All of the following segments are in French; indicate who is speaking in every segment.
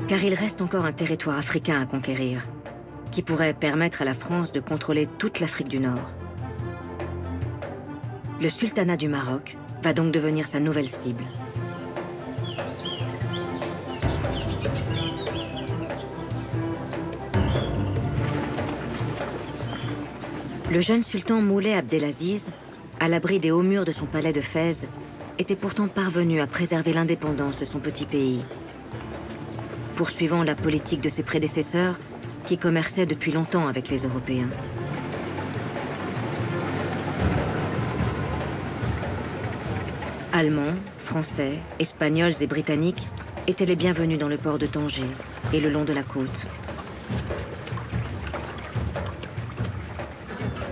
Speaker 1: Car il reste encore un territoire africain à conquérir, qui pourrait permettre à la France de contrôler toute l'Afrique du Nord. Le sultanat du Maroc va donc devenir sa nouvelle cible. Le jeune sultan Moulay Abdelaziz, à l'abri des hauts murs de son palais de Fès, était pourtant parvenu à préserver l'indépendance de son petit pays, poursuivant la politique de ses prédécesseurs qui commerçaient depuis longtemps avec les Européens. Allemands, Français, Espagnols et Britanniques étaient les bienvenus dans le port de Tanger et le long de la côte.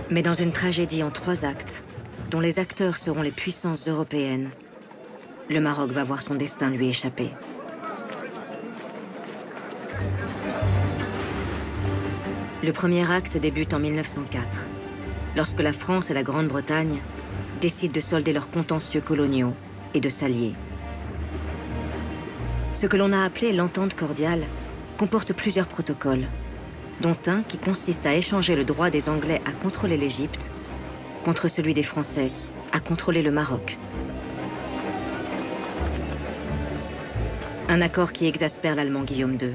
Speaker 1: Mais dans une tragédie en 3 actes, dont les acteurs seront les puissances européennes, le Maroc va voir son destin lui échapper. Le premier acte débute en 1904, lorsque la France et la Grande-Bretagne décident de solder leurs contentieux coloniaux et de s'allier. Ce que l'on a appelé l'entente cordiale comporte plusieurs protocoles, dont un qui consiste à échanger le droit des Anglais à contrôler l'Égypte contre celui des Français à contrôler le Maroc. Un accord qui exaspère l'Allemand Guillaume II.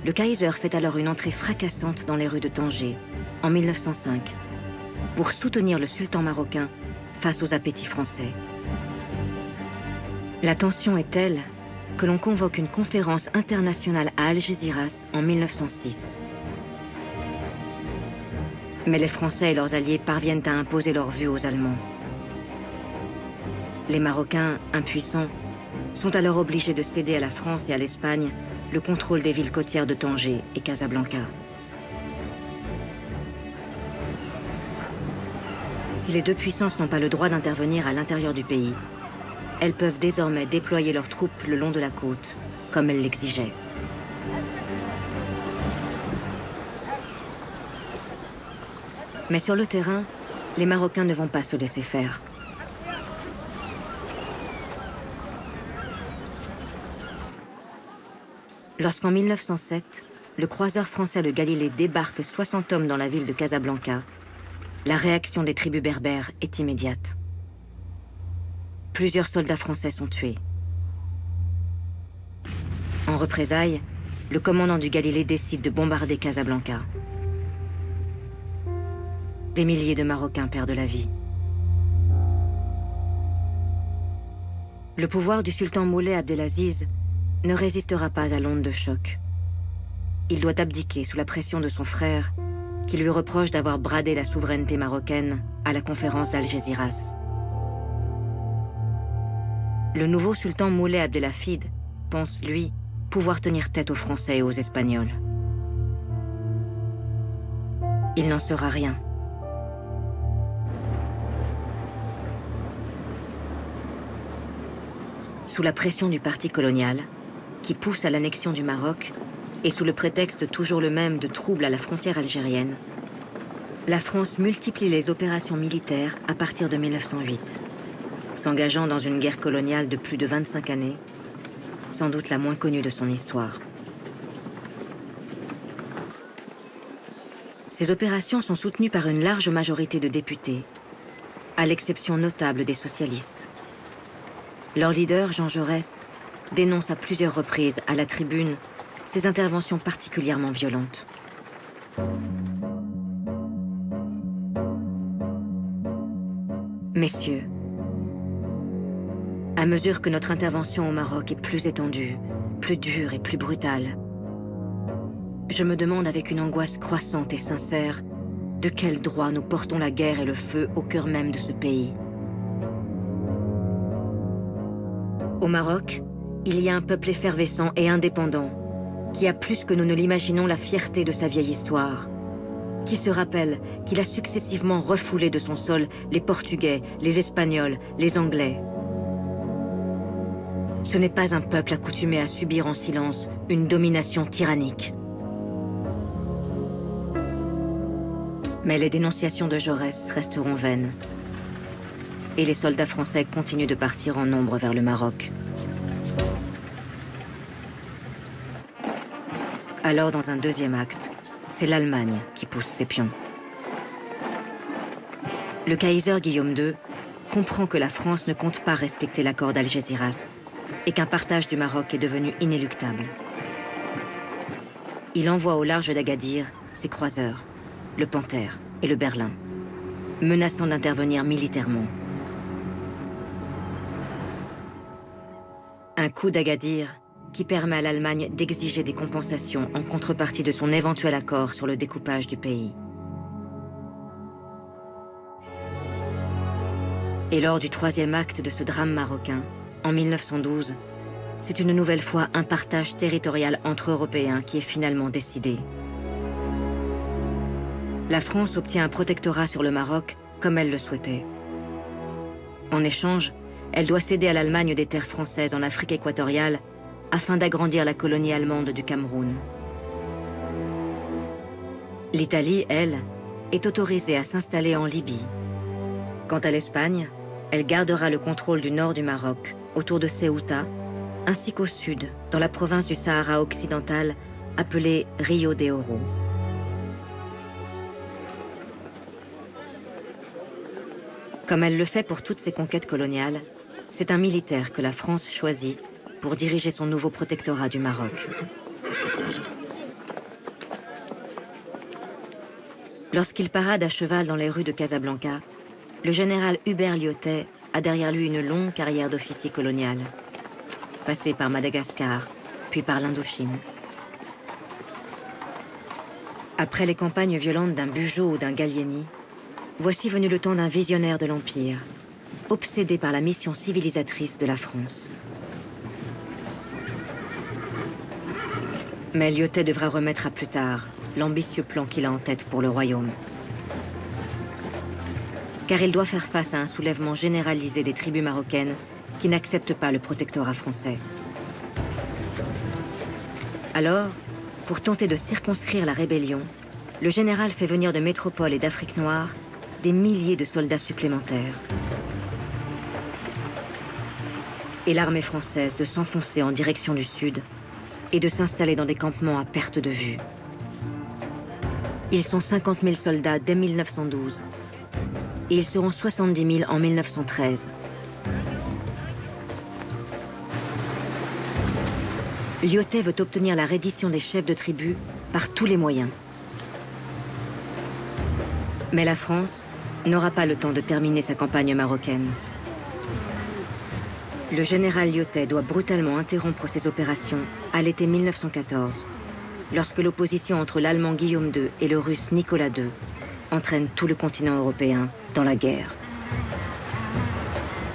Speaker 1: Le Kaiser fait alors une entrée fracassante dans les rues de Tanger, en 1905, pour soutenir le sultan marocain face aux appétits français. La tension est telle que l'on convoque une conférence internationale à Algésiras en 1906. Mais les Français et leurs alliés parviennent à imposer leur vue aux Allemands. Les Marocains, impuissants, sont alors obligés de céder à la France et à l'Espagne le contrôle des villes côtières de Tanger et Casablanca. Si les deux puissances n'ont pas le droit d'intervenir à l'intérieur du pays, elles peuvent désormais déployer leurs troupes le long de la côte, comme elles l'exigeaient. Mais sur le terrain, les Marocains ne vont pas se laisser faire. Lorsqu'en 1907, le croiseur français le Galilée débarque 60 hommes dans la ville de Casablanca, la réaction des tribus berbères est immédiate. Plusieurs soldats français sont tués. En représailles, le commandant du Galilée décide de bombarder Casablanca. Des milliers de Marocains perdent la vie. Le pouvoir du sultan Moulay Abdelaziz ne résistera pas à l'onde de choc. Il doit abdiquer sous la pression de son frère, qui lui reproche d'avoir bradé la souveraineté marocaine à la conférence d'Algésiras. Le nouveau sultan Moulay Abdelhafid pense, lui, pouvoir tenir tête aux Français et aux Espagnols. Il n'en sera rien. Sous la pression du parti colonial, qui pousse à l'annexion du Maroc, et sous le prétexte toujours le même de troubles à la frontière algérienne, la France multiplie les opérations militaires à partir de 1908, s'engageant dans une guerre coloniale de plus de 25 années, sans doute la moins connue de son histoire. Ces opérations sont soutenues par une large majorité de députés, à l'exception notable des socialistes. Leur leader, Jean Jaurès, dénonce à plusieurs reprises à la tribune ces interventions particulièrement violentes. Messieurs, à mesure que notre intervention au Maroc est plus étendue, plus dure et plus brutale, je me demande avec une angoisse croissante et sincère de quel droit nous portons la guerre et le feu au cœur même de ce pays. Au Maroc, il y a un peuple effervescent et indépendant qui a plus que nous ne l'imaginons la fierté de sa vieille histoire, qui se rappelle qu'il a successivement refoulé de son sol les Portugais, les Espagnols, les Anglais. Ce n'est pas un peuple accoutumé à subir en silence une domination tyrannique. Mais les dénonciations de Jaurès resteront vaines. Et les soldats français continuent de partir en nombre vers le Maroc. Alors, dans un deuxième acte, c'est l'Allemagne qui pousse ses pions. Le Kaiser Guillaume II comprend que la France ne compte pas respecter l'accord d'Algésiras et qu'un partage du Maroc est devenu inéluctable. Il envoie au large d'Agadir ses croiseurs, le Panthère et le Berlin, menaçant d'intervenir militairement. Un coup d'Agadir qui permet à l'Allemagne d'exiger des compensations en contrepartie de son éventuel accord sur le découpage du pays. Et lors du troisième acte de ce drame marocain, en 1912, c'est une nouvelle fois un partage territorial entre Européens qui est finalement décidé. La France obtient un protectorat sur le Maroc comme elle le souhaitait. En échange, elle doit céder à l'Allemagne des terres françaises en Afrique équatoriale afin d'agrandir la colonie allemande du Cameroun. L'Italie, elle, est autorisée à s'installer en Libye. Quant à l'Espagne, elle gardera le contrôle du nord du Maroc, autour de Ceuta, ainsi qu'au sud, dans la province du Sahara occidental, appelée Rio de Oro. Comme elle le fait pour toutes ses conquêtes coloniales, c'est un militaire que la France choisit pour diriger son nouveau protectorat du Maroc. Lorsqu'il parade à cheval dans les rues de Casablanca, le général Hubert Lyautey a derrière lui une longue carrière d'officier colonial, passé par Madagascar, puis par l'Indochine. Après les campagnes violentes d'un Bugeaud ou d'un Gallieni, voici venu le temps d'un visionnaire de l'Empire, obsédé par la mission civilisatrice de la France. Mais Lyautey devra remettre à plus tard l'ambitieux plan qu'il a en tête pour le royaume. Car il doit faire face à un soulèvement généralisé des tribus marocaines qui n'acceptent pas le protectorat français. Alors, pour tenter de circonscrire la rébellion, le général fait venir de métropole et d'Afrique noire des milliers de soldats supplémentaires. Et l'armée française de s'enfoncer en direction du sud et de s'installer dans des campements à perte de vue. Ils sont 50 000 soldats dès 1912 et ils seront 70 000 en 1913. Lyautey veut obtenir la reddition des chefs de tribu par tous les moyens. Mais la France n'aura pas le temps de terminer sa campagne marocaine. Le général Lyautey doit brutalement interrompre ses opérations à l'été 1914, lorsque l'opposition entre l'Allemand Guillaume II et le Russe Nicolas II entraîne tout le continent européen dans la guerre.